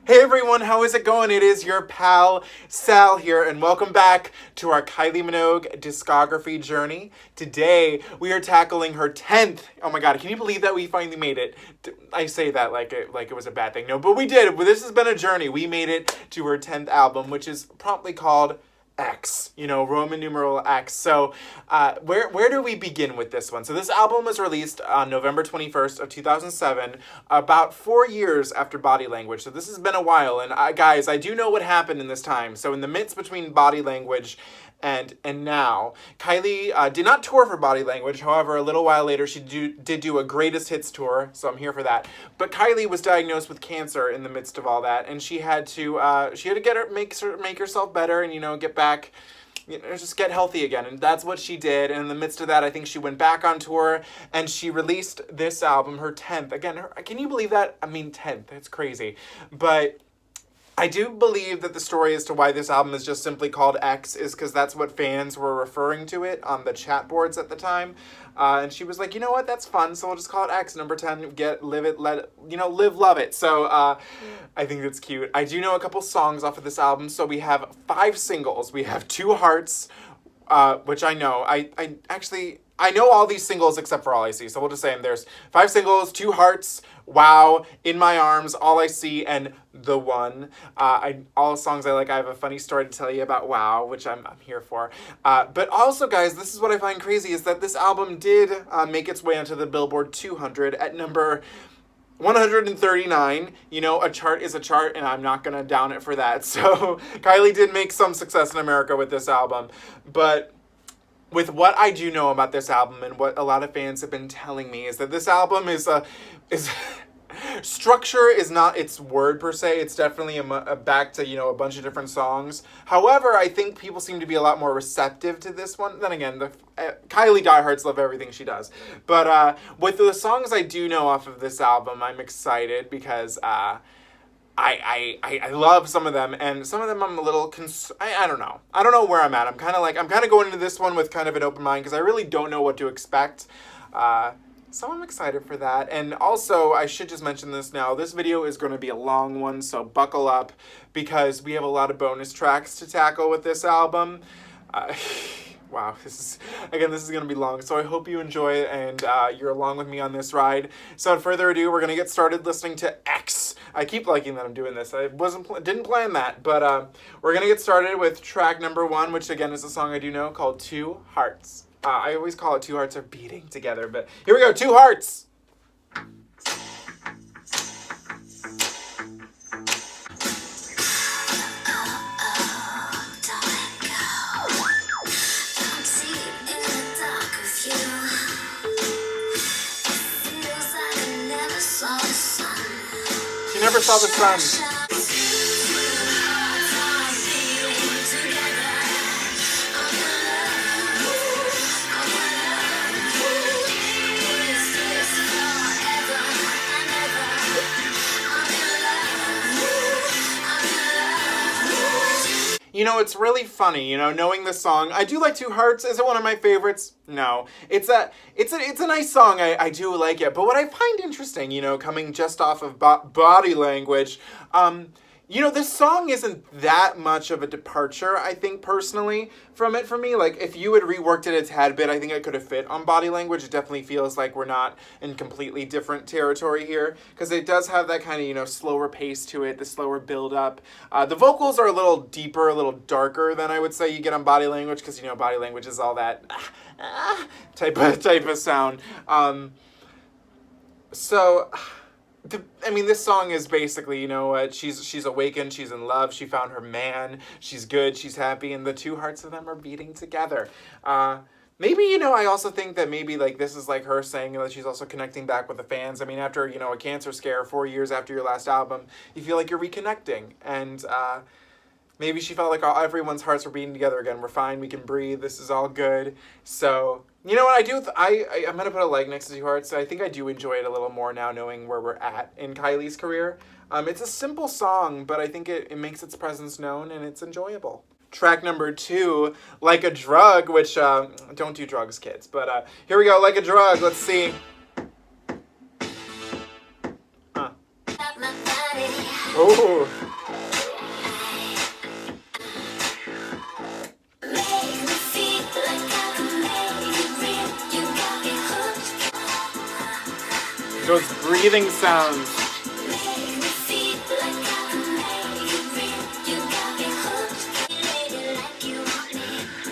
Hey everyone, how is it going? It is your pal Sal here, and welcome back to our Kylie Minogue discography journey. Today we are tackling her 10th. Oh my god, can you believe that we finally made it? I say that like it was a bad thing. No, but we did. This has been a journey. We made it to her 10th album, which is promptly called X, Roman numeral X. So where do we begin with this one? So this album was released on November 21st of 2007, about 4 years after Body Language. So this has been a while, and guys, I do know what happened in this time. So in the midst between Body Language and now, Kylie did not tour for Body Language. However, a little while later, she did do a greatest hits tour, so I'm here for that. But Kylie was diagnosed with cancer in the midst of all that, and she had to make herself better and get back, just get healthy again, and that's what she did. And in the midst of that, I think she went back on tour and she released this album, her 10th. Again, can you believe that? I mean, 10th. It's crazy, but I do believe that the story as to why this album is just simply called X is because that's what fans were referring to it on the chat boards at the time. And she was like, you know what, that's fun, so we'll just call it X. Number 10, live, love it. So I think that's cute. I do know a couple songs off of this album. So we have 5 singles. We have 2 Hearts, which I know. I know all these singles except for All I See. So we'll just say them. There's 5 singles, 2 Hearts, Wow, In My Arms, All I See, and The One. All songs I like. I have a funny story to tell you about Wow, which I'm here for. But also, guys, this is what I find crazy, is that this album did make its way onto the Billboard 200 at number 139. A chart is a chart, and I'm not going to down it for that. So Kylie did make some success in America with this album. But with what I do know about this album and what a lot of fans have been telling me is that this album is structure is not its word per se. It's definitely a back to, a bunch of different songs. However, I think people seem to be a lot more receptive to this one. Then again, Kylie diehards love everything she does. But with the songs I do know off of this album, I'm excited because I love some of them, and some of them I'm a little I don't know. I don't know where I'm at. I'm kind of going into this one with kind of an open mind because I really don't know what to expect. So I'm excited for that. And also, I should just mention this now. This video is going to be a long one, so buckle up because we have a lot of bonus tracks to tackle with this album. Wow, this is going to be long, so I hope you enjoy it and you're along with me on this ride. So without further ado, we're going to get started listening to X. I keep liking that I'm doing this. I didn't plan that, but we're going to get started with track number 1, which again is a song I do know called 2 Hearts. I always call it 2 Hearts Are Beating Together, but here we go, 2 Hearts! She never saw the sun. It's really funny, knowing this song. I do like 2 Hearts. Is it one of my favorites? No. It's a nice song. I do like it. But what I find interesting, coming just off of Body Language, this song isn't that much of a departure, I think, personally, from it for me. Like, if you had reworked it a tad bit, I think it could have fit on Body Language. It definitely feels like we're not in completely different territory here, because it does have that kind of, slower pace to it, the slower build-up. The vocals are a little deeper, a little darker than I would say you get on Body Language, because, Body Language is all that type of sound. This song is basically, she's awakened, she's in love, she found her man, she's good, she's happy, and the 2 hearts of them are beating together. Maybe, I also think that maybe, this is, her saying that she's also connecting back with the fans. After, a cancer scare 4 years after your last album, you feel like you're reconnecting, and, maybe she felt like everyone's hearts were beating together again. We're fine, we can breathe, this is all good. So, you know what I do? I'm going to put a leg next to 2 Hearts. I think I do enjoy it a little more now, knowing where we're at in Kylie's career. It's a simple song, but I think it makes its presence known, and it's enjoyable. Track number 2, Like a Drug, which, don't do drugs, kids. But here we go, Like a Drug. Let's see. Oh. Ooh. Those breathing sounds.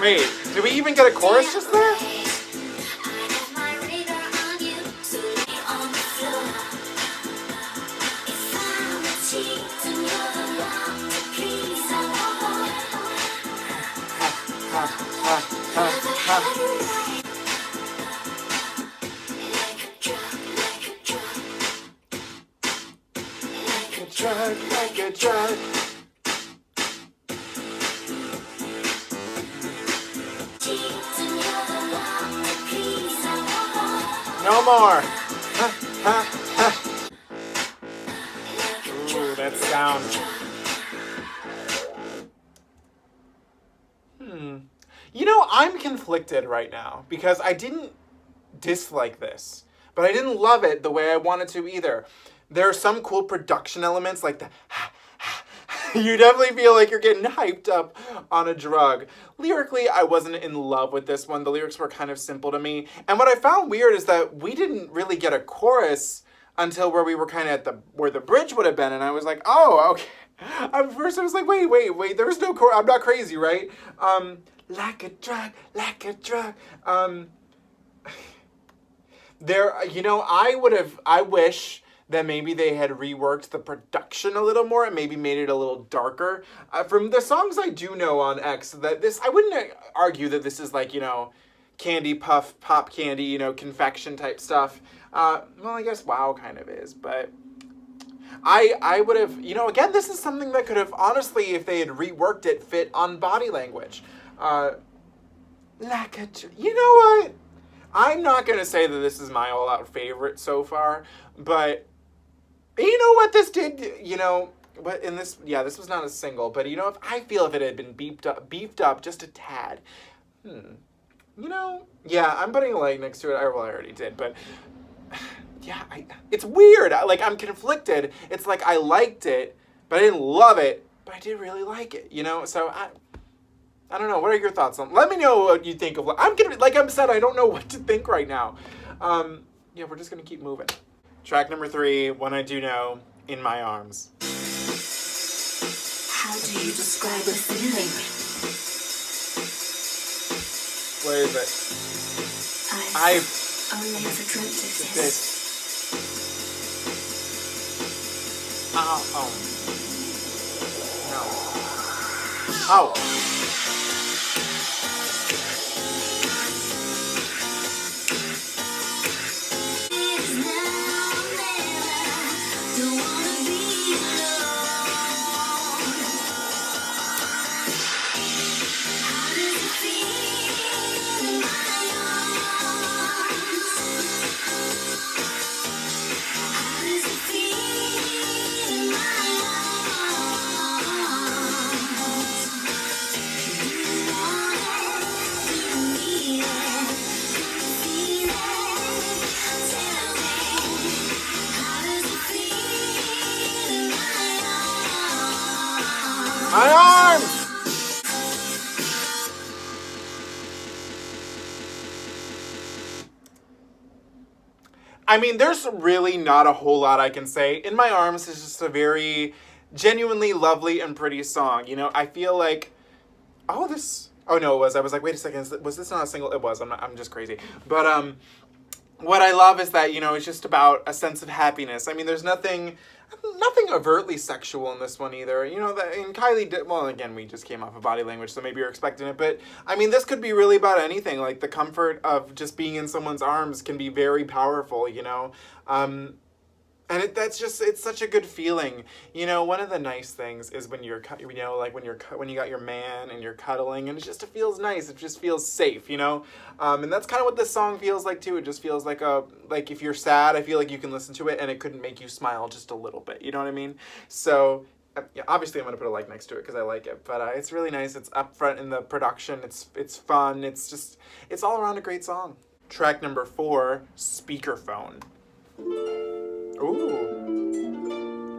Wait, did we even get a chorus just there? Like a drug. No more. Ooh, that sound. You know, I'm conflicted right now because I didn't dislike this, but I didn't love it the way I wanted to either. There are some cool production elements like the you definitely feel like you're getting hyped up on a drug. Lyrically, I wasn't in love with this one. The lyrics were kind of simple to me. And what I found weird is that we didn't really get a chorus until where we were kind of at where the bridge would have been. And I was like, oh, okay. At first I was like, wait, there was no chorus. I'm not crazy, right? Like a drug. I wish that maybe they had reworked the production a little more and maybe made it a little darker. From the songs I do know on X, I wouldn't argue that this is like, candy puff, pop candy, confection type stuff. Well, I guess WoW kind of is, but I would have, again, this is something that could have, honestly, if they had reworked it, fit on Body Language. You know what? I'm not going to say that this is my all-out favorite so far, but you know what this did, but in this, this was not a single, but if I feel if it had been beefed up just a tad, I'm putting a leg next to it. I already did, but it's weird. I'm conflicted. It's like I liked it, but I didn't love it, but I did really like it, so I don't know. What are your thoughts on? Let me know what you think of. Like I said, I don't know what to think right now. We're just gonna keep moving. Track number 3, One I Do Know, In My Arms. How do you describe a feeling? Where is it? I've only ever dreamt of this. Oh. No. Oh. My arms! I mean, there's really not a whole lot I can say. In My Arms is just a very genuinely lovely and pretty song. I feel like, oh no, it was. I was like, wait a second, was this not a single? It was. I'm just crazy. But what I love is that, it's just about a sense of happiness. I mean, there's nothing overtly sexual in this one either. And Kylie did, well, again, we just came off of Body Language, so maybe you're expecting it, but I mean, this could be really about anything. Like, the comfort of just being in someone's arms can be very powerful, and it's such a good feeling. One of the nice things is when you're, when you got your man and you're cuddling, and it feels nice. It just feels safe, and that's kind of what this song feels like too. It just feels like if you're sad, I feel like you can listen to it and it couldn't make you smile just a little bit. You know what I mean? So obviously I'm gonna put a like next to it because I like it, but it's really nice. It's upfront in the production. It's fun. It's all around a great song. Track number 4, Speakerphone.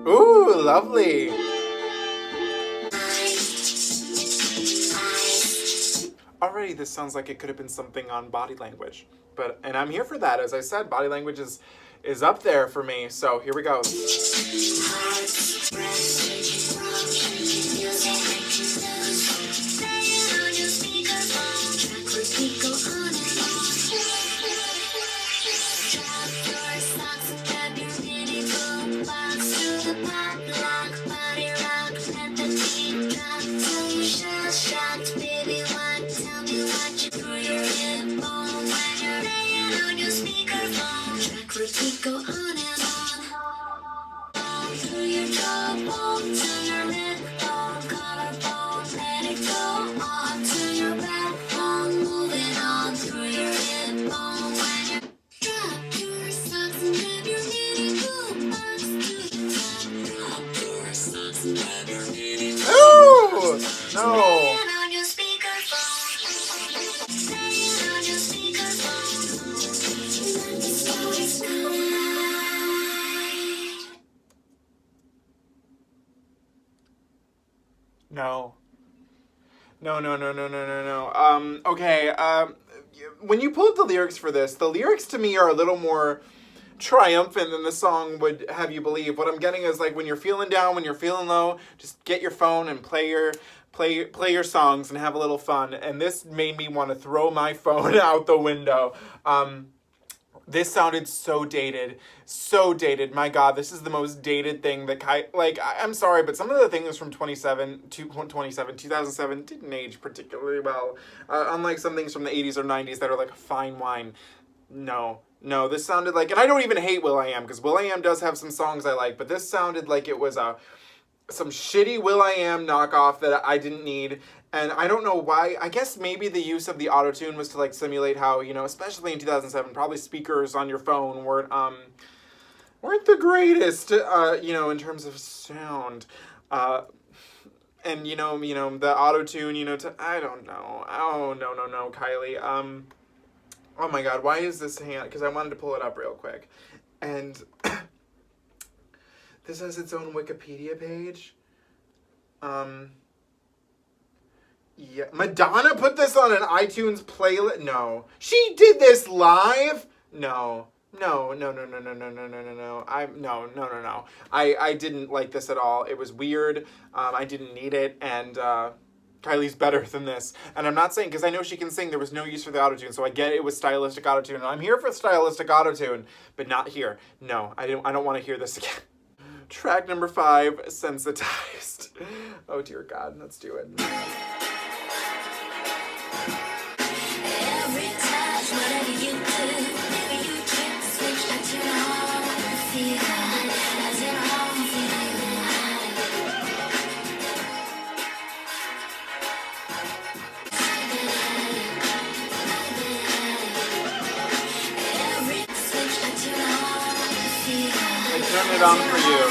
Ooh, lovely. already this sounds like it could have been something on Body Language. And I'm here for that. As I said, Body Language is up there for me. So here we go. Go on and on through your jawbone to your lip bone, collarbone, let it go on to your backbone, moving on through your hip bone. When you drop your socks and grab your knitting boombox to the top, drop your socks and grab your knitting boombox. Ooh, no. On your speakerphone, say it on your speakerphone. Let the stories come. No. Okay, when you pull up the lyrics for this, the lyrics to me are a little more triumphant than the song would have you believe. What I'm getting is like when you're feeling down, when you're feeling low, just get your phone and play your songs and have a little fun. And this made me want to throw my phone out the window. This sounded so dated. So dated. My God, this is the most dated thing that I'm sorry, but some of the things from 2007 didn't age particularly well. Unlike some things from the 80s or 90s that are like a fine wine. No, this sounded like, and I don't even hate will.i.am, because will.i.am does have some songs I like, but this sounded like it was some shitty will.i.am knockoff that I didn't need. And I don't know why. I guess maybe the use of the auto-tune was to like simulate how, especially in 2007, probably speakers on your phone weren't the greatest, in terms of sound. And the auto-tune, I don't know. Oh, no, Kylie. Oh my God, why is this hand? Because I wanted to pull it up real quick. And this has its own Wikipedia page. Yeah, Madonna put this on an iTunes playlist. No, she did this live. No. I didn't like this at all. It was weird. I didn't need it, and Kylie's better than this. And I'm not saying, because I know she can sing. There was no use for the autotune, so I get it was stylistic autotune, and I'm here for stylistic autotune, but not here. No, I don't want to hear this again. Track number 5, Sensitized. Oh dear God, let's do it. Every touch, whatever you do, maybe you can switch that to home feel, as in home feel. Every switch that to home feel. I turn it on for you.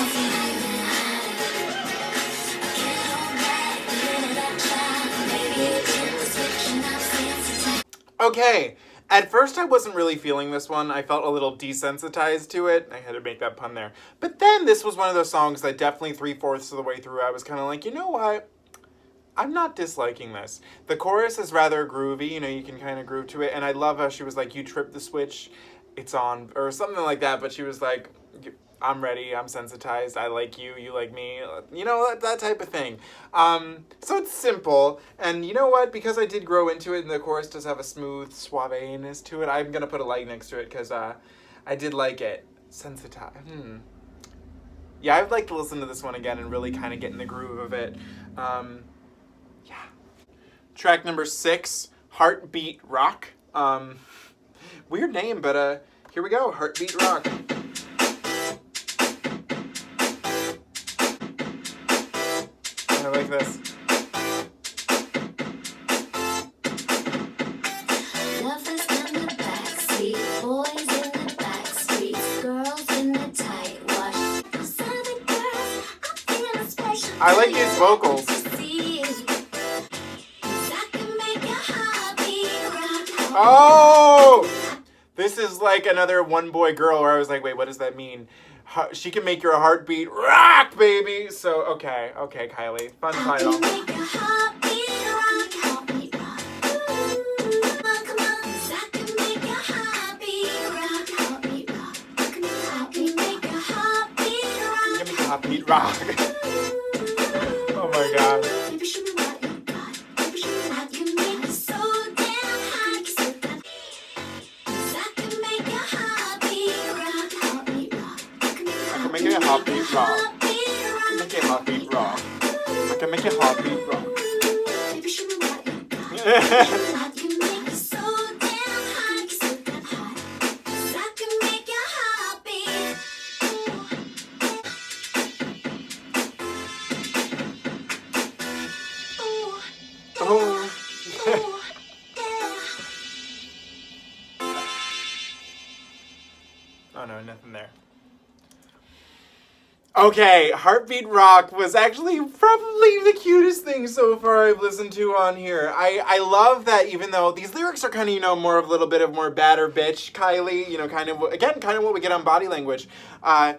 Okay, at first I wasn't really feeling this one. I felt a little desensitized to it. I had to make that pun there. But then this was one of those songs that definitely 3/4 of the way through I was kind of like, you know what? I'm not disliking this. The chorus is rather groovy, you can kind of groove to it. And I love how she was like, you trip the switch, it's on, or something like that. But she was like, I'm ready, I'm sensitized, I like you, you like me, that type of thing. So it's simple, and you know what, because I did grow into it, and the chorus does have a smooth suaveness to it, I'm gonna put a like next to it, because I did like it. Sensitized, Yeah, I'd like to listen to this one again and really kind of get in the groove of it. Yeah. Track number 6, Heartbeat Rock. Weird name, but here we go, Heartbeat Rock. I like this. Lovers in the backseat, boys in the backstreet, girls in the tight wash. Southern girls, I'm feeling special. I like these vocals. Oh! This is like another one boy girl where I was like, wait, what does that mean? She can make your heartbeat rock, baby. So, okay, Kylie. Fun title. heartbeat rock. Oh my god. Baby, show me what you got. Baby, show me what you make me so damn high. 'Cause you got, 'cause I can make your heartbeat rock. Heartbeat rock. I can make your heartbeat rock. Make it heartbeat rock. I can make it heartbeat rock. Baby, show me what you got. What you make me so damn high. 'Cause you got hot. 'Cause I can make your heartbeat. Ooh, Oh. ooh, yeah. Oh no, nothing there. Okay, Heartbeat Rock was actually probably the cutest thing so far I've listened to on here. I love that even though these lyrics are kind of, you know, more of a little bit of more bad or bitch, Kylie, you know, kind of, again, kind of what we get on Body Language. And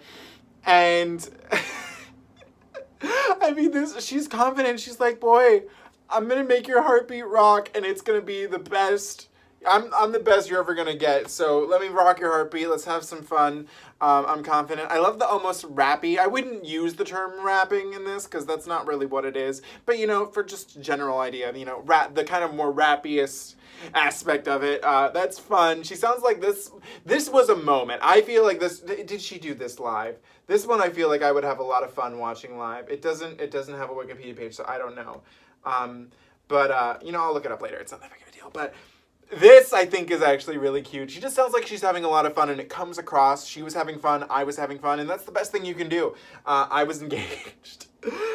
I mean, she's confident. She's like, boy, I'm going to make your heartbeat rock and it's going to be the best. I'm the best you're ever going to get. So let me rock your heartbeat. Let's have some fun. I'm confident. I love the almost rappy. I wouldn't use the term rapping in this because that's not really what it is. But, you know, for just general idea, you know, the kind of more rappiest aspect of it. That's fun. She sounds like this. This was a moment. I feel like this. Did she do this live? This one I feel like I would have a lot of fun watching live. It doesn't have a Wikipedia page, so I don't know. But you know, I'll look it up later. It's not that big of a deal. But this, I think, is actually really cute. She just sounds like she's having a lot of fun, and it comes across. She was having fun, I was having fun, and that's the best thing you can do. I was engaged.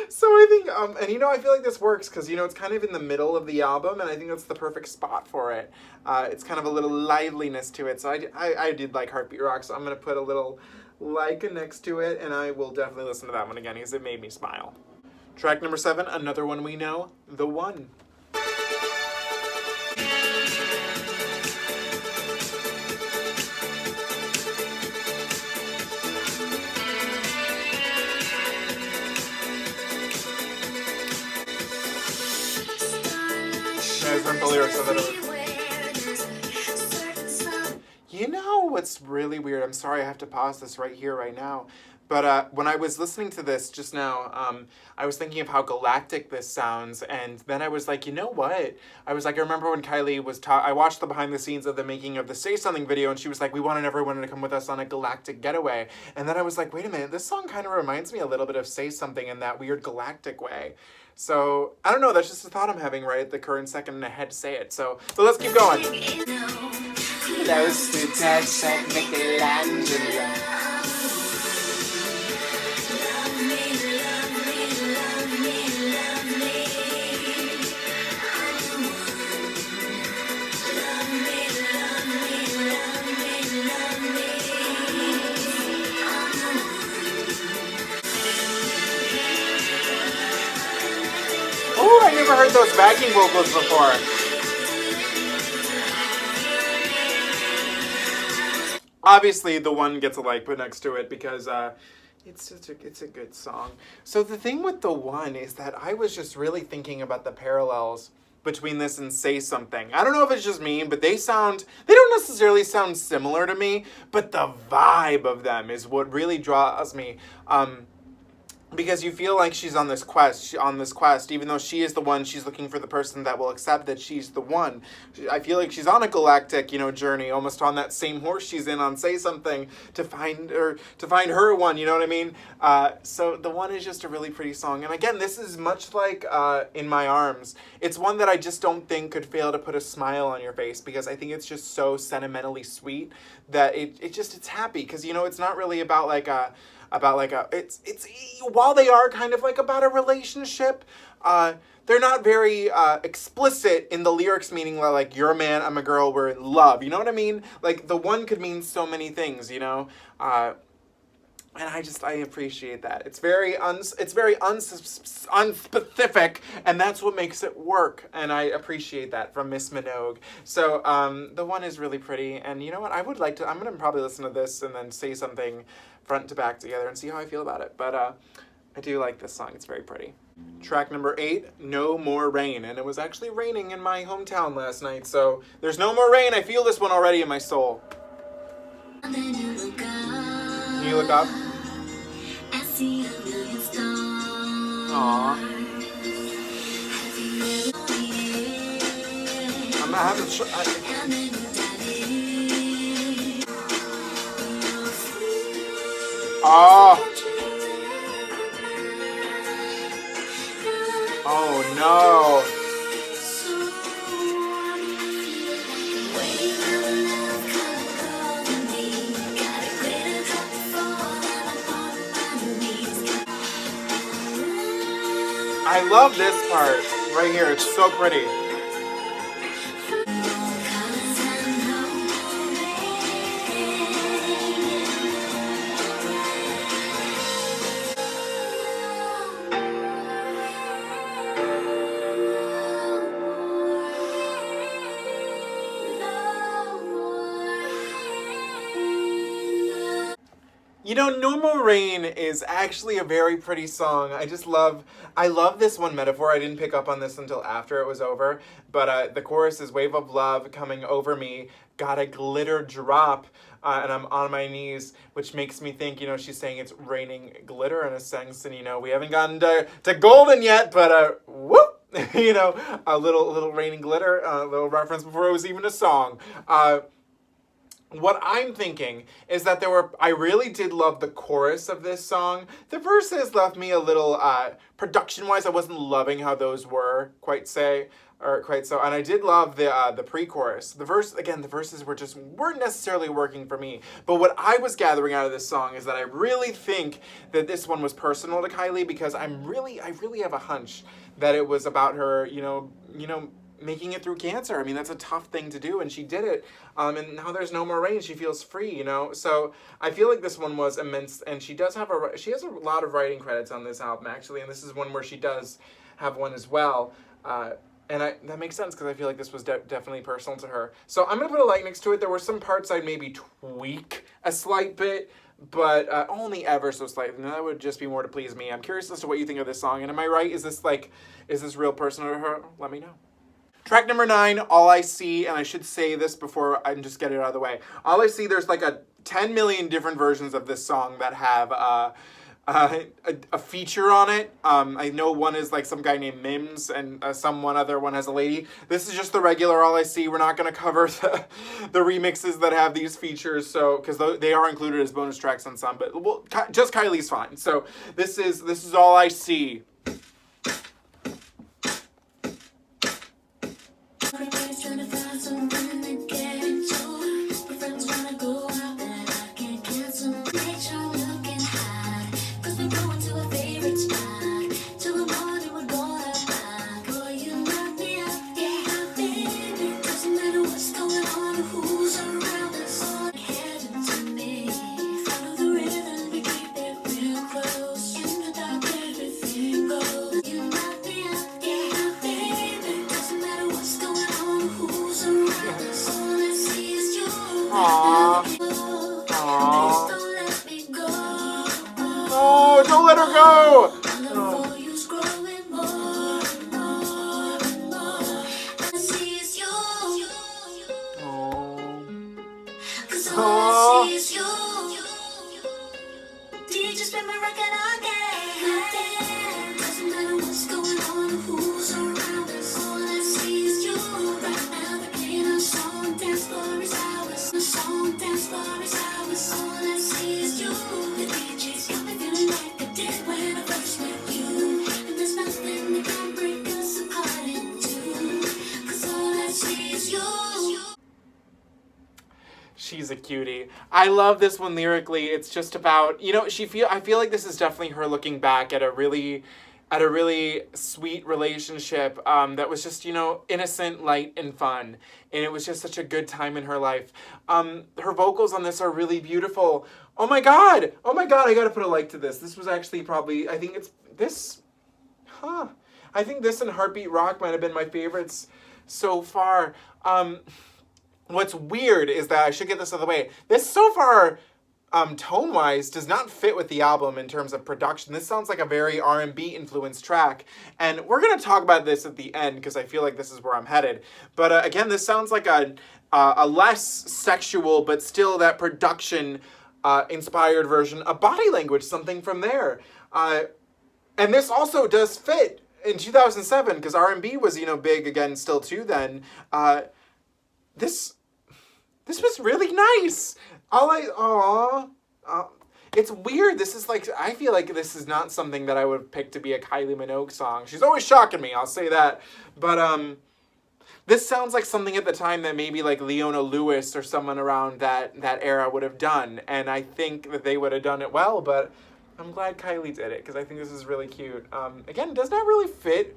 So I think, and you know, I feel like this works because, you know, it's kind of in the middle of the album, and I think that's the perfect spot for it. It's kind of a little liveliness to it, so I did like Heartbeat Rock, so I'm going to put a little like next to it, and I will definitely listen to that one again because it made me smile. Track number 7, another one we know, The One. The lyrics of it. You know what's really weird? I'm sorry I have to pause this right here, right now. But when I was listening to this just now, I was thinking of how galactic this sounds, and then I was like, you know what? I was like, I remember when Kylie was I watched the behind the scenes of the making of the Say Something video, and she was like, we wanted everyone to come with us on a galactic getaway. And then I was like, wait a minute, this song kind of reminds me a little bit of Say Something in that weird galactic way. So, I don't know, that's just a thought I'm having right at the current second, and I had to say it. So let's keep going. Close to touch like Michelangelo. Oh, I never heard those backing vocals before. Obviously, The One gets a like put next to it because it's a good song. So the thing with The One is that I was just really thinking about the parallels between this and Say Something. I don't know if it's just me, but they don't necessarily sound similar to me, but the vibe of them is what really draws me. Because you feel like she's on this quest, even though she is the one, she's looking for the person that will accept that she's the one. I feel like she's on a galactic, you know, journey, almost on that same horse she's in on Say Something to find her one, you know what I mean? So The One is just a really pretty song. And again, this is much like In My Arms. It's one that I just don't think could fail to put a smile on your face because I think it's just so sentimentally sweet that it's happy because, you know, it's not really about like it's while they are kind of like about a relationship, they're not very explicit in the lyrics, meaning like you're a man, I'm a girl, we're in love, you know what I mean? Like The One could mean so many things, you know, and I appreciate that. It's very unspecific, and that's what makes it work, and I appreciate that from Miss Minogue. So The One is really pretty, and you know what, I'm gonna probably listen to this and then Say Something front to back together and see how I feel about it. But I do like this song. It's very pretty. Track number 8, No More Rain. And it was actually raining in my hometown last night, so there's no more rain. I feel this one already in my soul. Can you look up? I see a million I'm not having. Oh. Oh no. I love this part right here. It's so pretty. You know, Normal Rain is actually a very pretty song. I love this one metaphor. I didn't pick up on this until after it was over, but the chorus is wave of love coming over me, got a glitter drop, and I'm on my knees, which makes me think, she's saying it's raining glitter in a sense, and, we haven't gotten to golden yet, but, whoop! A little raining glitter, a little reference before it was even a song. What I'm thinking is that I really did love the chorus of this song. The verses left me a little, production-wise, I wasn't loving how those were, quite so. And I did love the pre-chorus. The verses weren't necessarily working for me. But what I was gathering out of this song is that I really think that this one was personal to Kylie, because I really have a hunch that it was about her, making it through cancer. I mean, that's a tough thing to do, and she did it. And now there's no more rain. She feels free, So I feel like this one was immense, and she has a lot of writing credits on this album, actually, and this is one where she does have one as well. And that makes sense, because I feel like this was definitely personal to her. So I'm going to put a like next to it. There were some parts I'd maybe tweak a slight bit, but only ever so slightly. And that would just be more to please me. I'm curious as to what you think of this song. And am I right? Is this real personal to her? Let me know. Track number 9, All I See, and I should say this before I just get it out of the way. All I See, there's like 10 million different versions of this song that have a feature on it. I know one is like some guy named Mims, and one other one has a lady. This is just the regular All I See. We're not going to cover the remixes that have these features, because they are included as bonus tracks on some, but just Kylie's fine. So this is All I See. Everybody's trying to find someone to get into. My friends wanna go out, but I can't cancel. Make sure I'm looking high, 'cause we're going to a favorite spot. Till the morning we're gonna find. Boy, you knock me up, yeah, baby. Doesn't matter what's going on or who's around. It's all heading to me. Follow the rhythm, we keep it real close. In the dark, everything goes. You knock me up, yeah, baby. Doesn't matter what's going on, who's around. It's all I see is you. Aww. Please Aww. don't let me go. Oh, don't let her go! My love for you's growing more and more and more. All I see is you. Oh. 'Cause all I see is you. DJ spin my record again. Doesn't matter what's going on or who's around us. All I see is you. Right now they're playing our song, dance floor is ours. The song, dance floor is ours. All I see is you. The DJ's got me feeling like I did when I first met you. And there's nothing that can break us apart in two. 'Cause all I see is you. She's a cutie. I love this one lyrically. It's just about, I feel like this is definitely her looking back at a really sweet relationship that was just, innocent, light, and fun. And it was just such a good time in her life. Her vocals on this are really beautiful. Oh my God, I gotta put a like to this. This was actually probably, I think this and Heartbeat Rock might have been my favorites so far. What's weird is that, I should get this out of the way, this so far, tone-wise, does not fit with the album in terms of production. This sounds like a very R&B influenced track, and we're going to talk about this at the end, because I feel like this is where I'm headed. But again, this sounds like a less sexual, but still that production inspired version of Body Language, something from there. And this also does fit in 2007 because R&B was, big again still too then. This was really nice. It's weird. This is like, I feel like this is not something that I would pick to be a Kylie Minogue song. She's always shocking me, I'll say that. But this sounds like something at the time that maybe like Leona Lewis or someone around that era would have done. And I think that they would have done it well, but I'm glad Kylie did it because I think this is really cute. Again, it does not really fit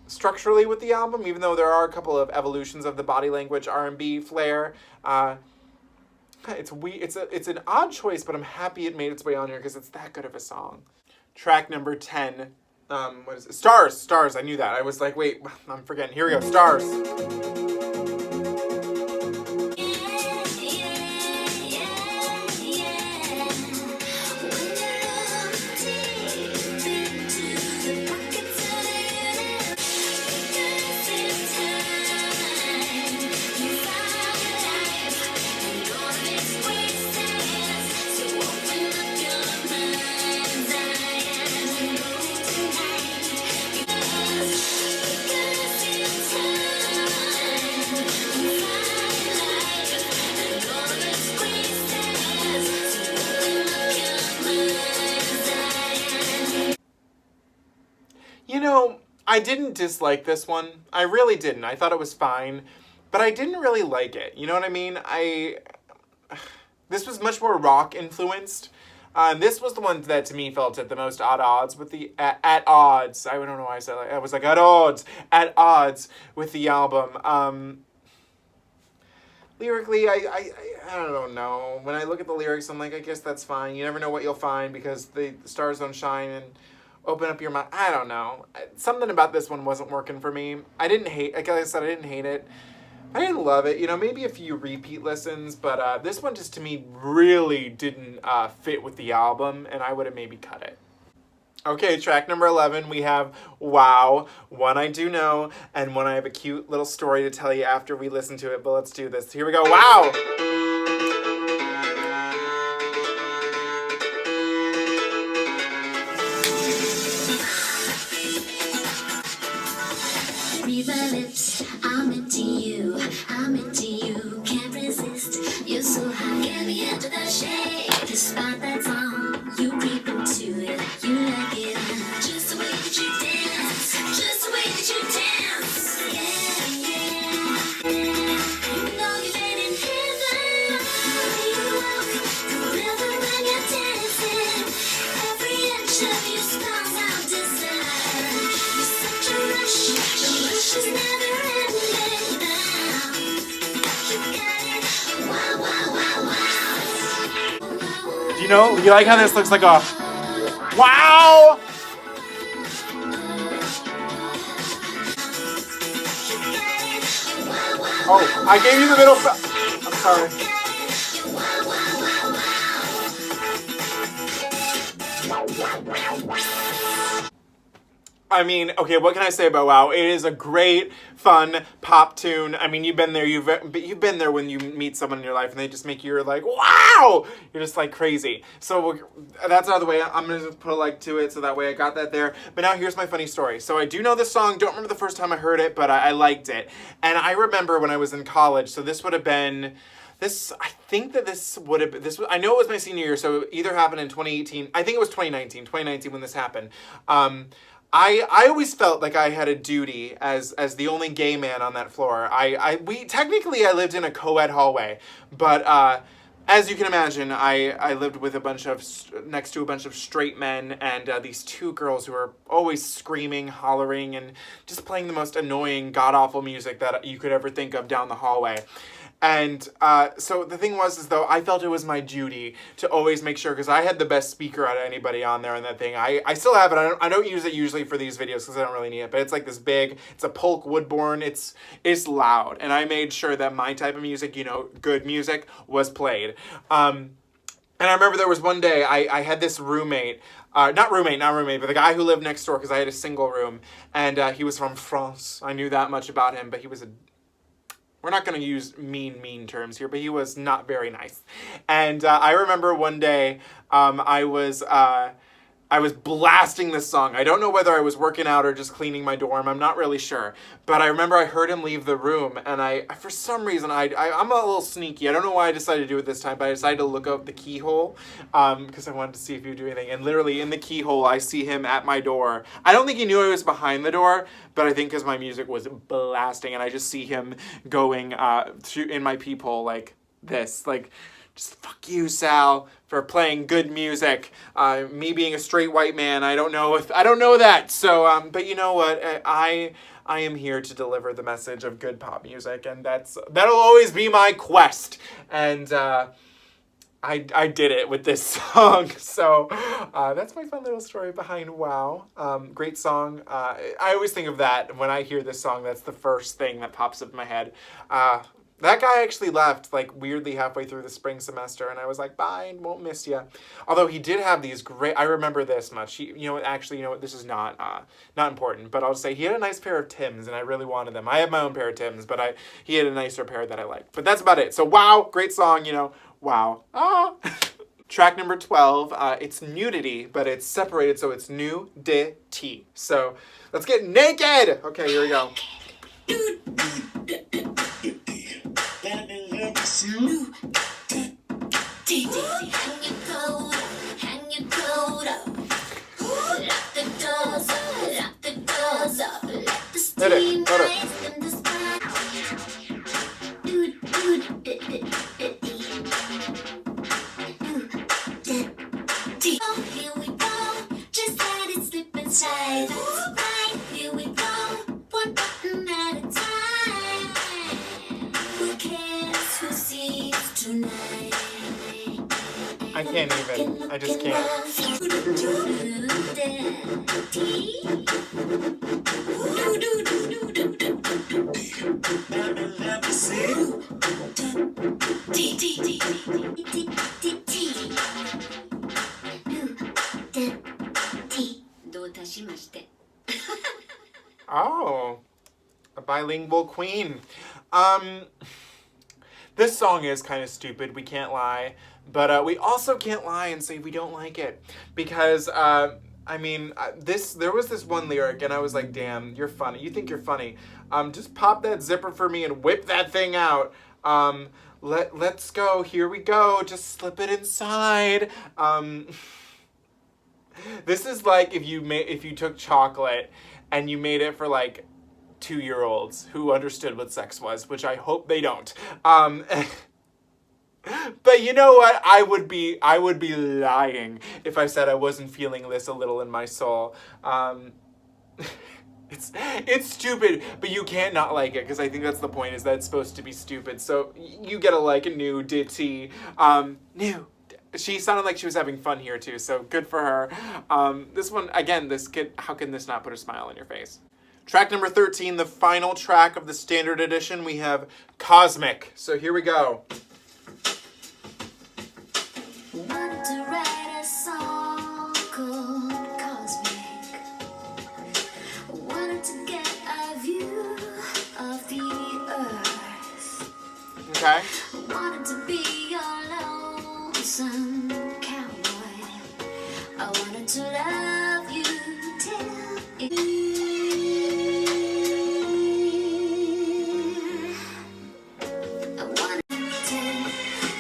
structurally with the album, even though there are a couple of evolutions of the body language R&B flair. It's an odd choice, but I'm happy it made its way on here because it's that good of a song. Track number 10. What is it? Stars. I knew that. I was like, wait, I'm forgetting. Here we go. Stars. I didn't dislike this one. I really didn't. I thought it was fine, but I didn't really like it. You know what I mean? This was much more rock influenced. This was the one that to me felt at the most at odds with the at odds. I don't know why I said that. I was like at odds with the album. Lyrically, I don't know. When I look at the lyrics, I'm like, I guess that's fine. You never know what you'll find because the stars don't shine and open up your mind. I don't know. Something about this one wasn't working for me. I didn't hate, like I said, I didn't hate it. I didn't love it. Maybe a few repeat listens, but this one just to me really didn't fit with the album, and I would have maybe cut it. Okay, track number 11, we have Wow, One I Do Know, and one I have a cute little story to tell you after we listen to it, but let's do this. Here we go. Wow! Read my lips, I'm into you, can't resist, you're so high, get me into the shade, despite that song, you creep into it, you like it, just the way that you dance, yeah, you know you made in heaven, you walk the river when you're dancing, every inch of you spells out desire, you're such a rush, the rush is never ending now, you got it, wow, wow, wow, wow. Do you like how this looks like a wow? Oh, I gave you the middle. I'm sorry. I mean, okay, what can I say about Wow? It is a great, fun pop tune. I mean, you've been there. You've been there when you meet someone in your life and they just make you like, wow! You're just like crazy. So that's out of the way. I'm gonna just put a like to it so that way I got that there. But now here's my funny story. So I do know this song. Don't remember the first time I heard it, but I liked it. And I remember when I was in college. So this would have been. I think that this would have. I know it was my senior year. So it either happened in 2018. I think it was 2019. 2019 when this happened. I always felt like I had a duty as the only gay man on that floor. We technically I lived in a co-ed hallway, but as you can imagine, I lived with next to a bunch of straight men and these two girls who were always screaming, hollering, and just playing the most annoying, god-awful music that you could ever think of down the hallway. And so the thing was, though, I felt it was my duty to always make sure, because I had the best speaker out of anybody on there on that thing. I still have it. I don't use it usually for these videos because I don't really need it. But it's like this big, it's a Polk Woodburn. It's loud. And I made sure that my type of music, good music, was played. And I remember there was one day I had this roommate, not roommate, but the guy who lived next door, because I had a single room. And he was from France. I knew that much about him, but he was we're not going to use mean terms here, but he was not very nice. And I remember one day I was I was blasting this song. I don't know whether I was working out or just cleaning my dorm. I'm not really sure. But I remember I heard him leave the room, and for some reason, I'm a little sneaky. I don't know why I decided to do it this time, but I decided to look out the keyhole because I wanted to see if he would do anything. And literally in the keyhole, I see him at my door. I don't think he knew I was behind the door, but I think because my music was blasting, and I just see him going in my peephole like this, like, just fuck you, Sal, for playing good music. Me being a straight white man, I don't know that. So, but you know what? I am here to deliver the message of good pop music, and that'll always be my quest. And I did it with this song. So that's my fun little story behind Wow. Great song. I always think of that when I hear this song. That's the first thing that pops up in my head. That guy actually left, like, weirdly halfway through the spring semester, and I was like, bye, won't miss ya. Although he did have these great, I remember this much. This is not important, but I'll just say he had a nice pair of Tims, and I really wanted them. I have my own pair of Tims, but he had a nicer pair that I liked. But that's about it. So, Wow, great song, Wow. Ah. Track number 12, it's nudity, but it's separated, so it's nu-di-ti. So, let's get naked! Okay, here we go. Hang your coat up. Lock the doors up. Let the steam rise in the sky. Here we go. Just let it slip inside. That's right. Here we go. One button at a time. Who cares who sees tonight? I can't even. I just can't. Oh, a bilingual queen. This song is kind of stupid, we can't lie. But we also can't lie and say we don't like it. Because, there was this one lyric, and I was like, damn, you're funny. You think you're funny. Just pop that zipper for me and whip that thing out. Let's go. Here we go. Just slip it inside. This is like if you took chocolate and you made it for, like, 2-year-olds who understood what sex was, which I hope they don't. But you know what? I would be lying if I said I wasn't feeling this a little in my soul. It's stupid, but you can't not like it, because I think that's the point, is that it's supposed to be stupid. So you get a like a new ditty. New. She sounded like she was having fun here too, so good for her. This one, again, this kid, how can this not put a smile on your face? Track number 13, the final track of the standard edition, we have Cosmic. So here we go. Wanted to write a song called Cosmic. Wanted to get a view of the earth. Okay. Wanted to be your lonesome cowboy. I wanted to love you till I wanted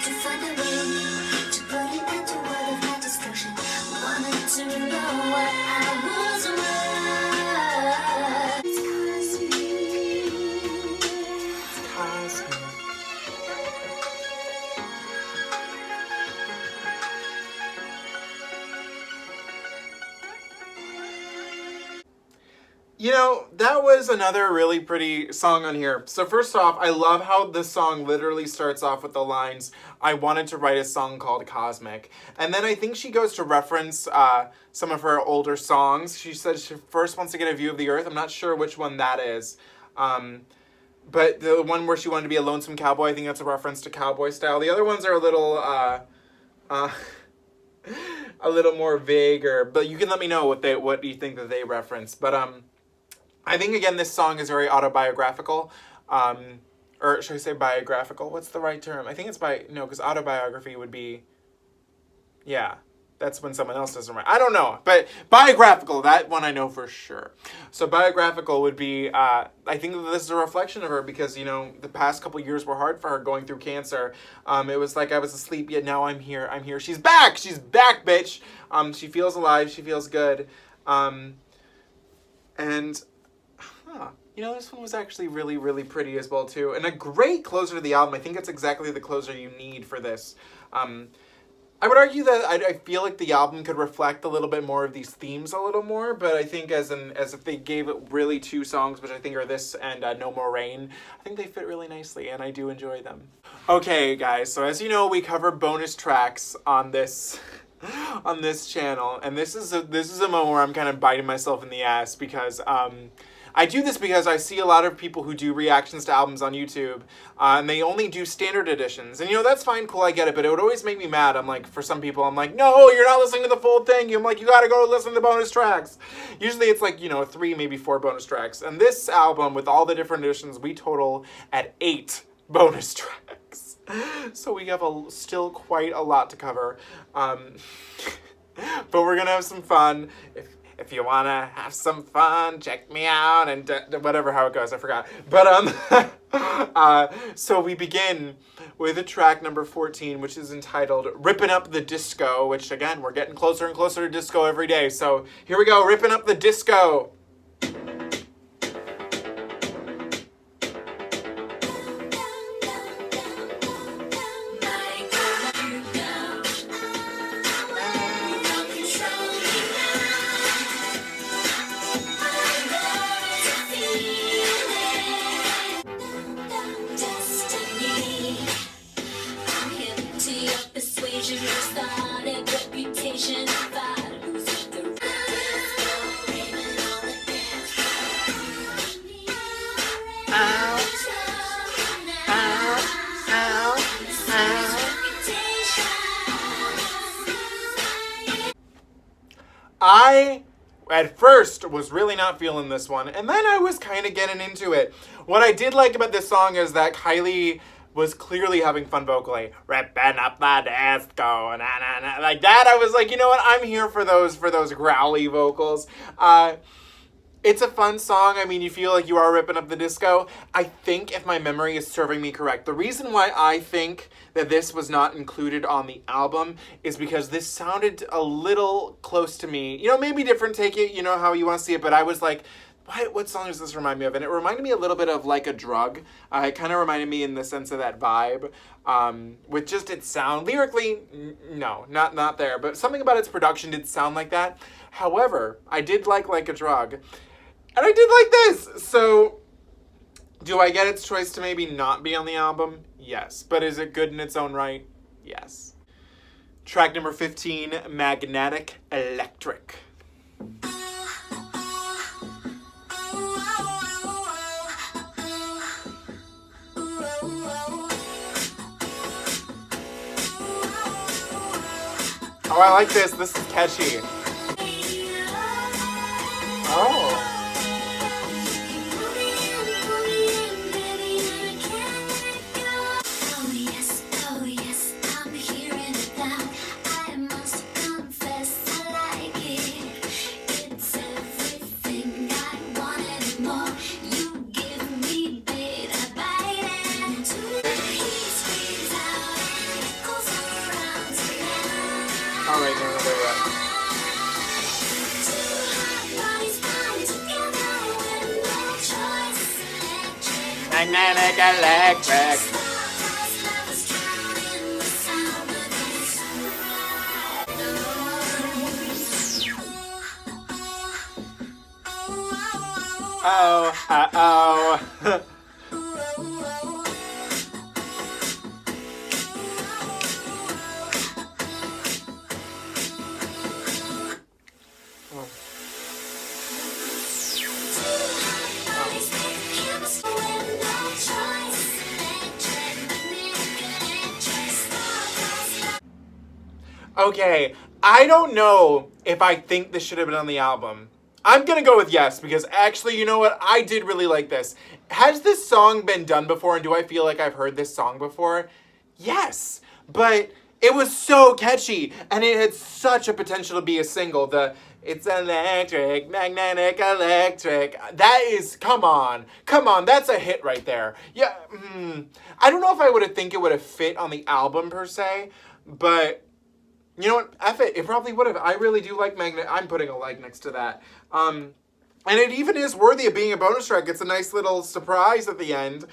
to find a way to put an end to all of my destruction. Wanted to know what I was worth. It's Cosmic. That was another really pretty song on here. So first off, I love how this song literally starts off with the lines, I wanted to write a song called Cosmic. And then I think she goes to reference some of her older songs. She says she first wants to get a view of the earth. I'm not sure which one that is. But the one where she wanted to be a lonesome cowboy, I think that's a reference to Cowboy Style. The other ones are a little more vaguer, but you can let me know what you think that they reference. But I think, again, this song is very autobiographical. Or should I say biographical? What's the right term? I think it's because autobiography would be, yeah. That's when someone else doesn't write. I don't know. But biographical, that one I know for sure. So biographical would be, I think that this is a reflection of her because, you know, the past couple years were hard for her going through cancer. It was like I was asleep, yet now I'm here. I'm here. She's back. She's back, bitch. She feels alive. She feels good. You know, this one was actually really, really pretty as well, too. And a great closer to the album. I think it's exactly the closer you need for this. I would argue that I feel like the album could reflect a little bit more of these themes a little more, but I think as if they gave it really two songs, which I think are this and No More Rain, I think they fit really nicely, and I do enjoy them. Okay, guys, so as you know, we cover bonus tracks on this on this channel, and this is a moment where I'm kind of biting myself in the ass because I do this because I see a lot of people who do reactions to albums on YouTube, and they only do standard editions. And, you know, that's fine, cool, I get it, but it would always make me mad. I'm like, for some people, I'm like, no, you're not listening to the full thing. I'm like, you gotta go listen to the bonus tracks. Usually it's like, you know, 3, maybe 4 bonus tracks. And this album, with all the different editions, we total at 8 bonus tracks. So we have still quite a lot to cover. But we're gonna have some fun. If you want to have some fun, check me out, and whatever, how it goes, I forgot. But, so we begin with a track number 14, which is entitled Rippin Up The Disco, which, again, we're getting closer and closer to disco every day. So here we go, Rippin Up The Disco. I, at first, was really not feeling this one, and then I was kind of getting into it. What I did like about this song is that Kylie was clearly having fun vocally. Rippin' up the disco, na na na. Like that, I was like, you know what, I'm here for those growly vocals. It's a fun song. I mean, you feel like you are ripping up the disco. I think, if my memory is serving me correct, the reason why I think that this was not included on the album is because this sounded a little close to me. You know, maybe different, take it, you know, how you want to see it, but I was like, what song does this remind me of? And it reminded me a little bit of Like a Drug. It kind of reminded me in the sense of that vibe, with just its sound. Lyrically, no, not there, but something about its production did sound like that. However, I did like a Drug. And I did like this. So, do I get its choice to maybe not be on the album? Yes. But is it good in its own right? Yes. Track number 15, Magnetic Electric. Oh, I like this. This is catchy. Oh. Magnetic electric. Oh, oh. Okay, I don't know if I think this should have been on the album. I'm gonna go with yes, because actually, you know what? I did really like this. Has this song been done before, and do I feel like I've heard this song before? Yes, but It was so catchy, and it had such a potential to be a single. It's electric, magnetic, electric. That is, come on, that's a hit right there. Yeah, I don't know if I would have think it would have fit on the album per se, but you know what? F it. It probably would have. I really do like Magnet. I'm putting a like next to that. And it even is worthy of being a bonus track. It's a nice little surprise at the end.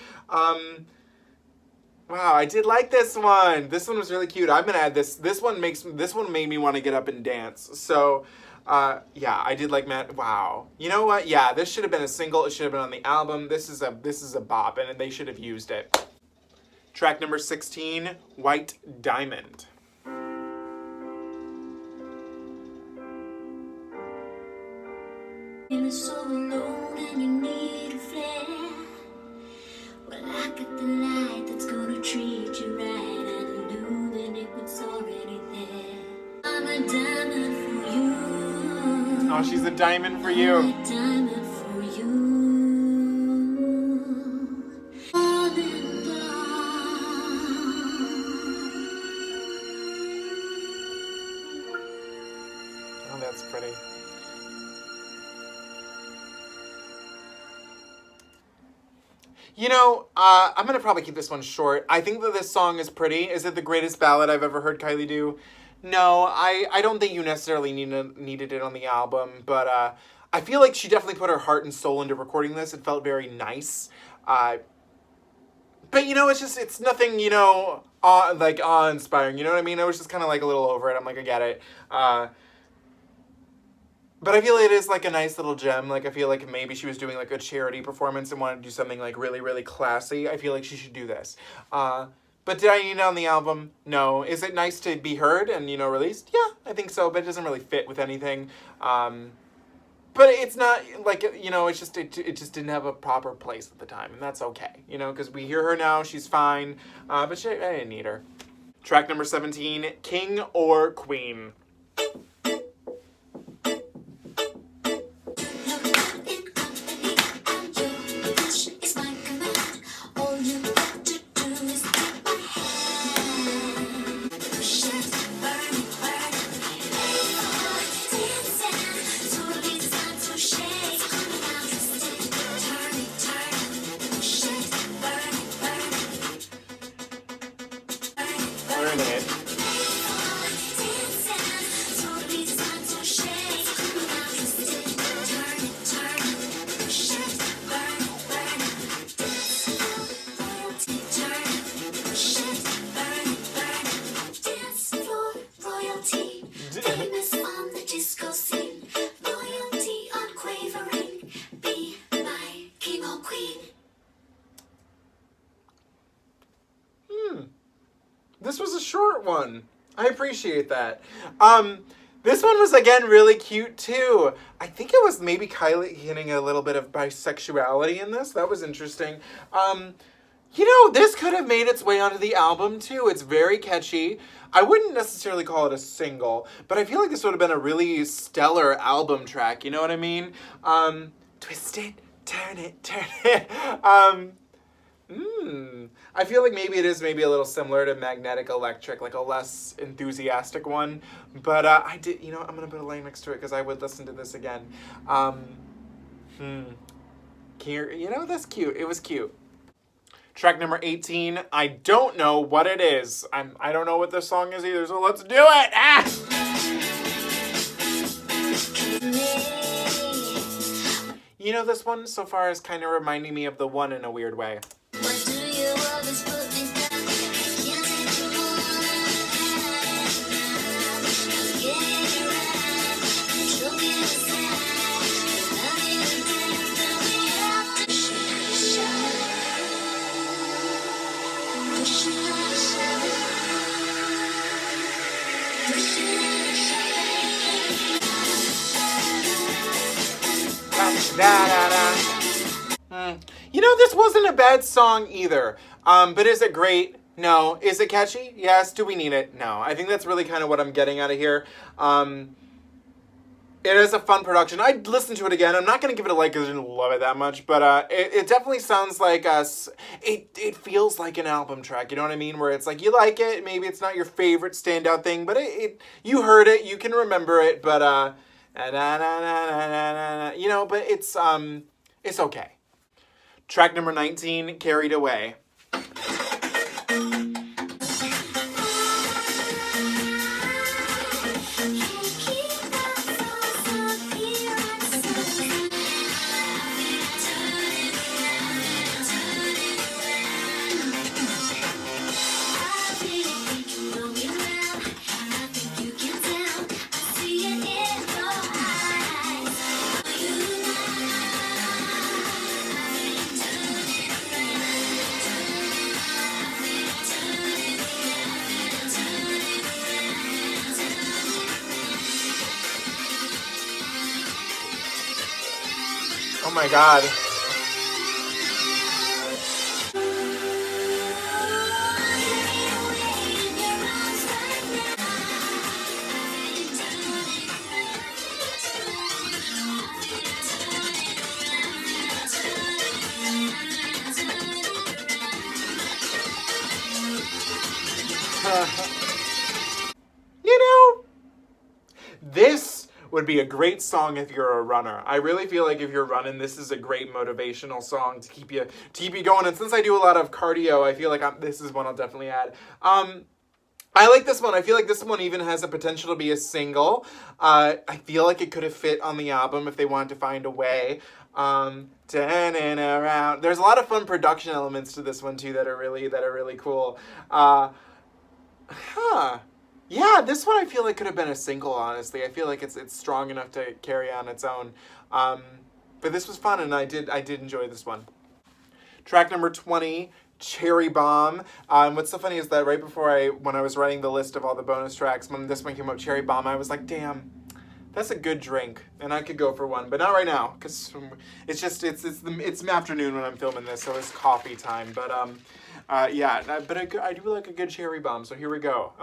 Wow, I did like this one. This one was really cute. I'm gonna add this. This one made me want to get up and dance. So, yeah, I did like Matt. Wow. You know what? Yeah, this should have been a single. It should have been on the album. This is a bop, and they should have used it. Track number 16, White Diamond. Feeling so alone and you need a flare. Well, I got the light that's gonna treat you right, and illuminate it was already there. I'm a diamond for you. Oh, she's a diamond for you. I'm a diamond for you. Falling down. Oh, that's pretty. You know, I'm going to probably keep this one short. I think that this song is pretty. Is it the greatest ballad I've ever heard Kylie do? No, I don't think you necessarily needed it on the album, but I feel like she definitely put her heart and soul into recording this. It felt very nice. But, you know, it's nothing, you know, awe-inspiring. You know what I mean? I was just kind of like a little over it. I'm like, I get it. But I feel it is like a nice little gem. Like, I feel like maybe she was doing like a charity performance and wanted to do something like really, really classy. I feel like she should do this. But did I need it on the album? No. Is it nice to be heard and, you know, released? Yeah, I think so, but it doesn't really fit with anything. But it's not like, you know, it just didn't have a proper place at the time, and that's okay, you know, because we hear her now, she's fine, but I didn't need her. Track number 17, King or Queen. This was a short one. I appreciate that. This one was, again, really cute, too. I think it was maybe Kylie hitting a little bit of bisexuality in this. That was interesting. You know, this could have made its way onto the album, too. It's very catchy. I wouldn't necessarily call it a single, but I feel like this would have been a really stellar album track. You know what I mean? Twist it, turn it, turn it. I feel like maybe it is maybe a little similar to Magnetic Electric, like a less enthusiastic one. But I did, you know, I'm going to put a line next to it because I would listen to this again. You know, that's cute. It was cute. Track number 18, I don't know what it is. I don't know what this song is either, so let's do it! Ah! You know, this one so far is kind of reminding me of the one in a weird way. What do you always put me down? Can't take you on. Get around. You'll get sad. Love you to death. Tell me how to shine. You know, this wasn't a bad song either. But is it great? No. Is it catchy? Yes. Do we need it? No. I think that's really kind of what I'm getting out of here. It is a fun production. I'd listen to it again. I'm not going to give it a like because I didn't love it that much, but it definitely sounds like us. It feels like an album track, you know what I mean? Where it's like, you like it, maybe it's not your favorite standout thing, but you heard it, you can remember it, but you know, but it's okay. Track number 19, Carried Away. Oh my God. You know, this would be a great song if you're a runner. I really feel like if you're running, this is a great motivational song to keep you going. And since I do a lot of cardio, I feel like this is one I'll definitely add. I like this one. I feel like this one even has the potential to be a single. I feel like it could have fit on the album if they wanted to find a way. Turning around. There's a lot of fun production elements to this one too that are really cool. Yeah, this one I feel like could have been a single, honestly. I feel like it's strong enough to carry on its own. But this was fun, and I did enjoy this one. Track number 20, Cherry Bomb. What's so funny is that right before when I was writing the list of all the bonus tracks, when this one came up, Cherry Bomb, I was like, damn, that's a good drink, and I could go for one, but not right now, because it's afternoon when I'm filming this, so it's coffee time. But yeah, but I do like a good cherry bomb, so here we go.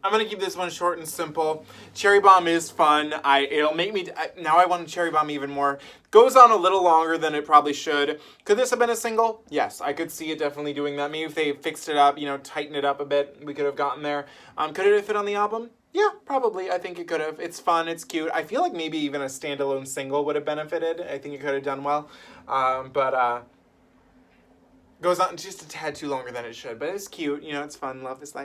I'm gonna keep this one short and simple. Cherry Bomb is fun. It'll make me now I want Cherry Bomb even more. Goes on a little longer than it probably should. Could this have been a single? Yes, I could see it definitely doing that. Maybe if they fixed it up, tightened it up a bit, we could have gotten there. Could it have fit on the album? Yeah, probably. I think it could have. It's fun. It's cute. I feel like maybe even a standalone single would have benefited. I think it could have done well. But goes on just a tad too longer than it should. But it's cute. It's fun. Love this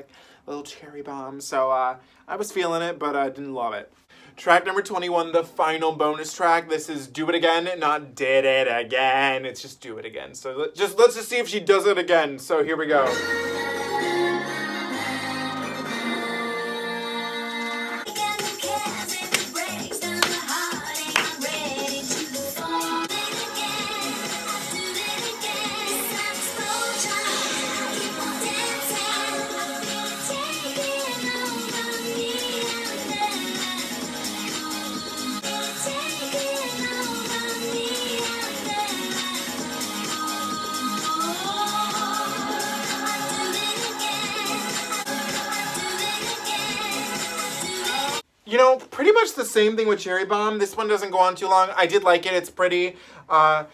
little cherry bomb. So I was feeling it, but I didn't love it. Track number 21, the final bonus track. This is Do It Again, not Did It Again. It's just Do It Again. So let's just see if she does it again. So here we go. Pretty much the same thing with Cherry Bomb. This one doesn't go on too long. I did like it. It's pretty. I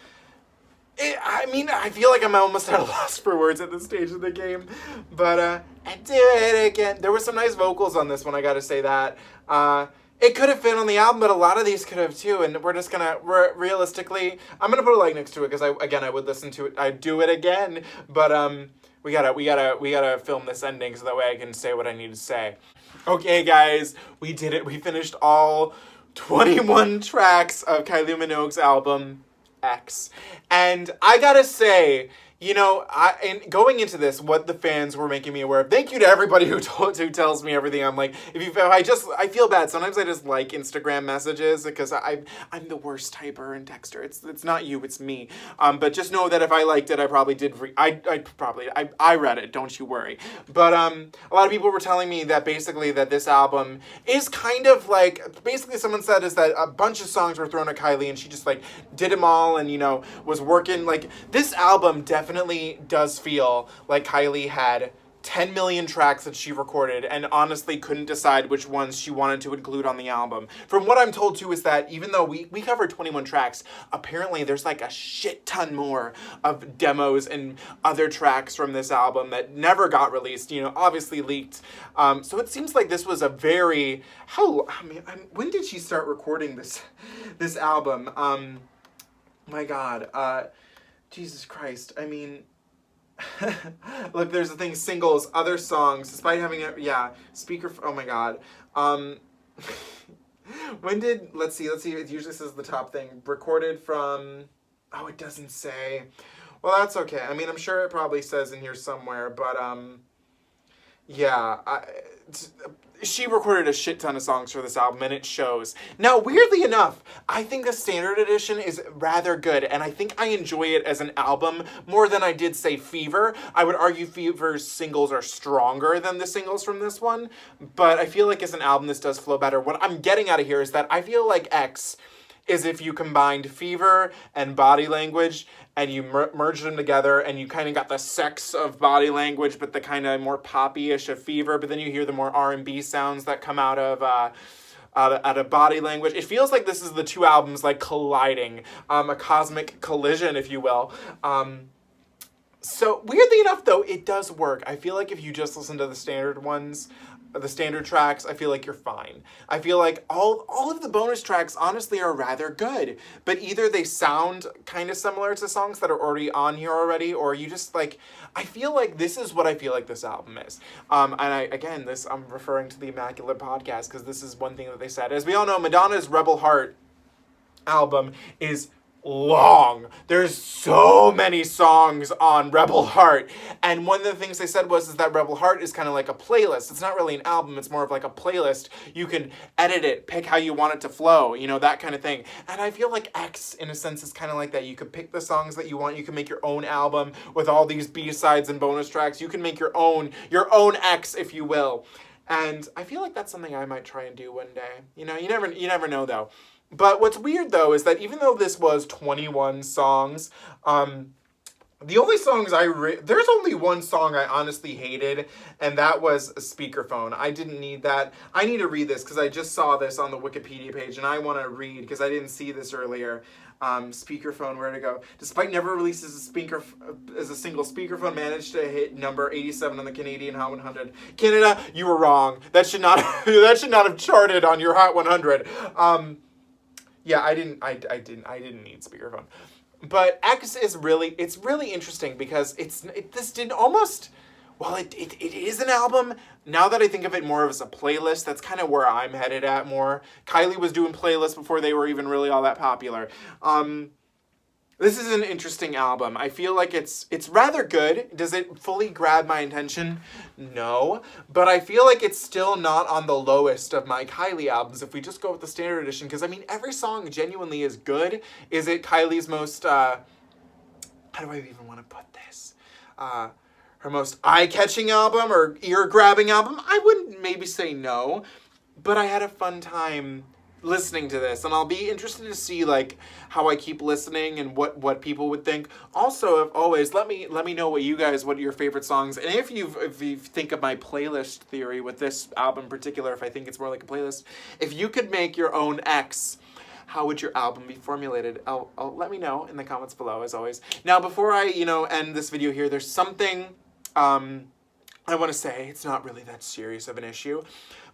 feel like I'm almost at a loss for words at this stage of the game. But I do it again. There were some nice vocals on this one, I gotta say that. It could have fit on the album, but a lot of these could have too. And we're just gonna, realistically, I'm gonna put a like next to it because I would listen to it. I'd do it again. But we gotta film this ending so that way I can say what I need to say. Okay, guys, we did it. We finished all 21 tracks of Kylie Minogue's album, X. And I gotta say, you know, and going into this, what the fans were making me aware of. Thank you to everybody who tells me everything. I'm like, I feel bad. Sometimes I just like Instagram messages because I'm the worst typer and texter. It's not you, it's me. But just know that if I liked it, I probably did. I read it. Don't you worry. But a lot of people were telling me that basically that this album is kind of like, basically someone said is that a bunch of songs were thrown at Kylie and she just like did them all and, you know, was working. Like, this album definitely does feel like Kylie had 10 million tracks that she recorded and honestly couldn't decide which ones she wanted to include on the album. From what I'm told too is that even though we covered 21 tracks, apparently there's like a shit ton more of demos and other tracks from this album that never got released, you know, obviously leaked. So it seems like this was a very, when did she start recording this album? My God, Jesus Christ. I mean, look, there's the thing, singles, other songs, despite having it, Speakerphone, oh my God. When did, let's see, it usually says the top thing, recorded from, oh, it doesn't say. Well, that's okay. I mean, I'm sure it probably says in here somewhere, but, she recorded a shit ton of songs for this album, and it shows. Now, weirdly enough, I think the standard edition is rather good, and I think I enjoy it as an album more than I did, say, Fever. I would argue Fever's singles are stronger than the singles from this one, but I feel like as an album, this does flow better. What I'm getting out of here is that I feel like X is if you combined Fever and Body Language and you merged them together and you kind of got the sex of Body Language but the kind of more poppy-ish of Fever, but then you hear the more R&B sounds that come out of Body Language. It feels like this is the two albums like colliding, a cosmic collision, if you will. So weirdly enough though, it does work. I feel like if you just listen to the standard ones, the standard tracks, I feel like you're fine. I feel like all of the bonus tracks honestly are rather good, but either they sound kind of similar to songs that are already on here already, or you just like, I feel like this is what I feel like this album is. And I'm referring to the Immaculate podcast because this is one thing that they said. As we all know, Madonna's Rebel Heart album is long. There's so many songs on Rebel Heart, and one of the things they said was that Rebel Heart is kind of like a playlist. It's not really an album, it's more of like a playlist. You can edit it, pick how you want it to flow, you know, that kind of thing. And I feel like X in a sense is kind of like that. You could pick the songs that you want. You can make your own album with all these B-sides and bonus tracks. You can make your own X, if you will. And I feel like that's something I might try and do one day. You know, you never know though. But what's weird, though, is that even though this was 21 songs, the only songs there's only one song I honestly hated, and that was Speakerphone. I didn't need that. I need to read this because I just saw this on the Wikipedia page, and I want to read because I didn't see this earlier. Speakerphone, where to go? Despite never released as a single, Speakerphone managed to hit number 87 on the Canadian Hot 100. Canada, you were wrong. That should not have charted on your Hot 100. Yeah, I didn't need Speakerphone. But X is really interesting because it is an album. Now that I think of it more as a playlist, that's kind of where I'm headed at more. Kylie was doing playlists before they were even really all that popular. This is an interesting album. I feel like it's rather good. Does it fully grab my attention? No. But I feel like it's still not on the lowest of my Kylie albums if we just go with the standard edition. Because, I mean, every song genuinely is good. Is it Kylie's most, how do I even want to put this? Her most eye-catching album or ear-grabbing album? I wouldn't maybe say no. But I had a fun time listening to this, and I'll be interested to see like how I keep listening and what people would think. Also, if always, let me know what your favorite songs, and if you think of my playlist theory with this album in particular, if I think it's more like a playlist, if you could make your own X, how would your album be formulated? I'll let me know in the comments below, as always. Now, before I end this video here, there's something I want to say it's not really that serious of an issue,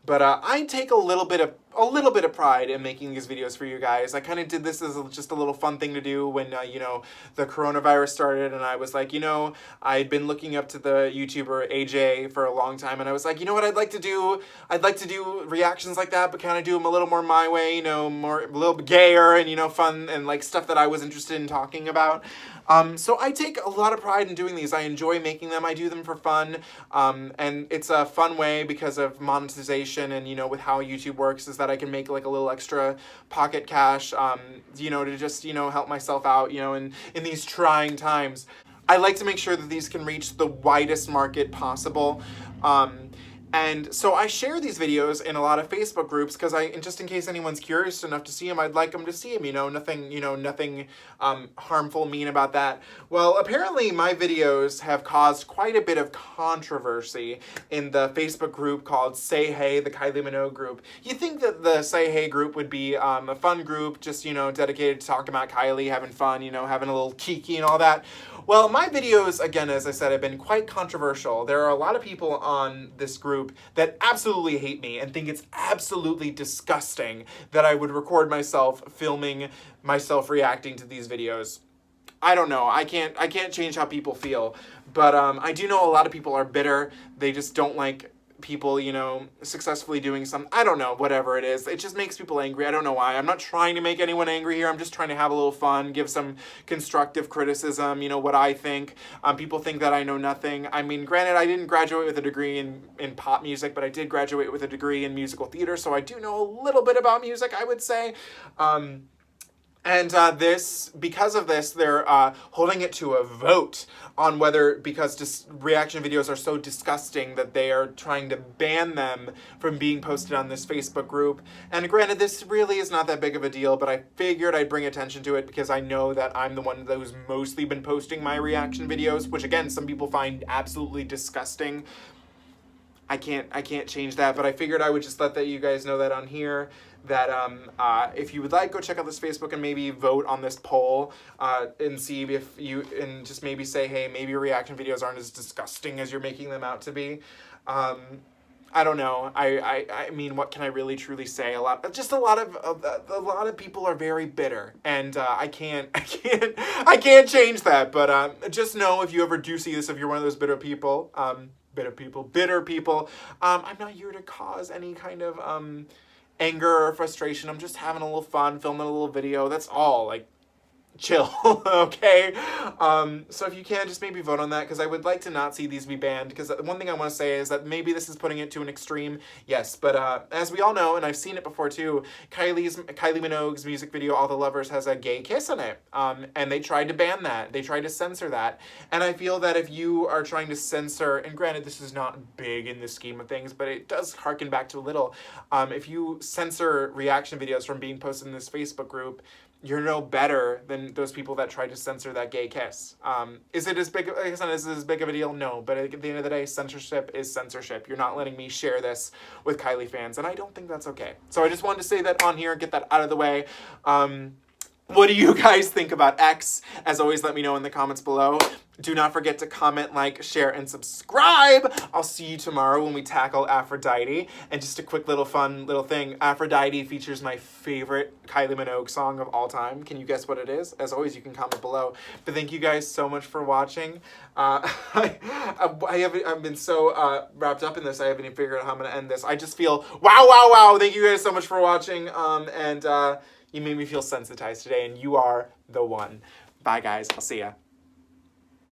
but I take a little bit of pride in making these videos for you guys. I kind of did this as just a little fun thing to do when you know, the coronavirus started, and I was like, you know, I'd been looking up to the YouTuber AJ for a long time, and I was like, you know what I'd like to do? I'd like to do reactions like that, but kind of do them a little more my way, you know, a little bit gayer and, you know, fun and like stuff that I was interested in talking about. So I take a lot of pride in doing these. I enjoy making them. I do them for fun. And it's a fun way because of monetization and, you know, with how YouTube works is that I can make like a little extra pocket cash, you know, to just, you know, help myself out, you know, in these trying times. I like to make sure that these can reach the widest market possible. And so I share these videos in a lot of Facebook groups because just in case anyone's curious enough to see them, I'd like them to see them, you know, nothing harmful, mean about that. Well, apparently my videos have caused quite a bit of controversy in the Facebook group called SayHey, the Kylie Minogue Group. You'd think that the SayHey group would be a fun group, just, you know, dedicated to talking about Kylie, having fun, you know, having a little kiki and all that. Well, my videos, again, as I said, have been quite controversial. There are a lot of people on this group that absolutely hate me and think it's absolutely disgusting that I would record myself filming myself reacting to these videos. I don't know. I can't change how people feel, but I do know a lot of people are bitter. They just don't like people, you know, successfully doing something. I don't know, whatever it is. It just makes people angry. I don't know why. I'm not trying to make anyone angry here. I'm just trying to have a little fun, give some constructive criticism, you know, what I think. People think that I know nothing. I mean, granted, I didn't graduate with a degree in pop music, but I did graduate with a degree in musical theater, so I do know a little bit about music, I would say. And because of this, they're holding it to a vote on whether, because reaction videos are so disgusting that they are trying to ban them from being posted on this Facebook group. And granted, this really is not that big of a deal, but I figured I'd bring attention to it because I know that I'm the one who's mostly been posting my reaction videos, which again, some people find absolutely disgusting. I can't change that, but I figured I would just let you guys know that on here, that if you would like, go check out this Facebook and maybe vote on this poll and see if you, and just maybe say, hey, maybe your reaction videos aren't as disgusting as you're making them out to be. I don't know. I mean, what can I really truly say? A lot of people are very bitter, and I can't change that. But just know, if you ever do see this, if you're one of those bitter people, I'm not here to cause any kind of anger or frustration. I'm just having a little fun, filming a little video. That's all. Like, chill, okay? So if you can, just maybe vote on that, because I would like to not see these be banned, because one thing I want to say is that maybe this is putting it to an extreme, yes, but as we all know, and I've seen it before too, Kylie Minogue's music video, All the Lovers, has a gay kiss in it, and they tried to ban that, they tried to censor that, and I feel that if you are trying to censor, and granted this is not big in the scheme of things, but it does harken back to a little, if you censor reaction videos from being posted in this Facebook group, you're no better than those people that tried to censor that gay kiss. Is it as big, like I said, is it as big of a deal? No, but at the end of the day, censorship is censorship. You're not letting me share this with Kylie fans, and I don't think that's okay. So I just wanted to say that on here, get that out of the way. What do you guys think about X? As always, let me know in the comments below. Do not forget to comment, like, share, and subscribe. I'll see you tomorrow when we tackle Aphrodite. And just a quick little fun little thing. Aphrodite features my favorite Kylie Minogue song of all time. Can you guess what it is? As always, you can comment below. But thank you guys so much for watching. I've been so wrapped up in this, I haven't even figured out how I'm going to end this. I just feel, wow. Thank you guys so much for watching. You made me feel sensitized today, and you are the one. Bye, guys. I'll see ya.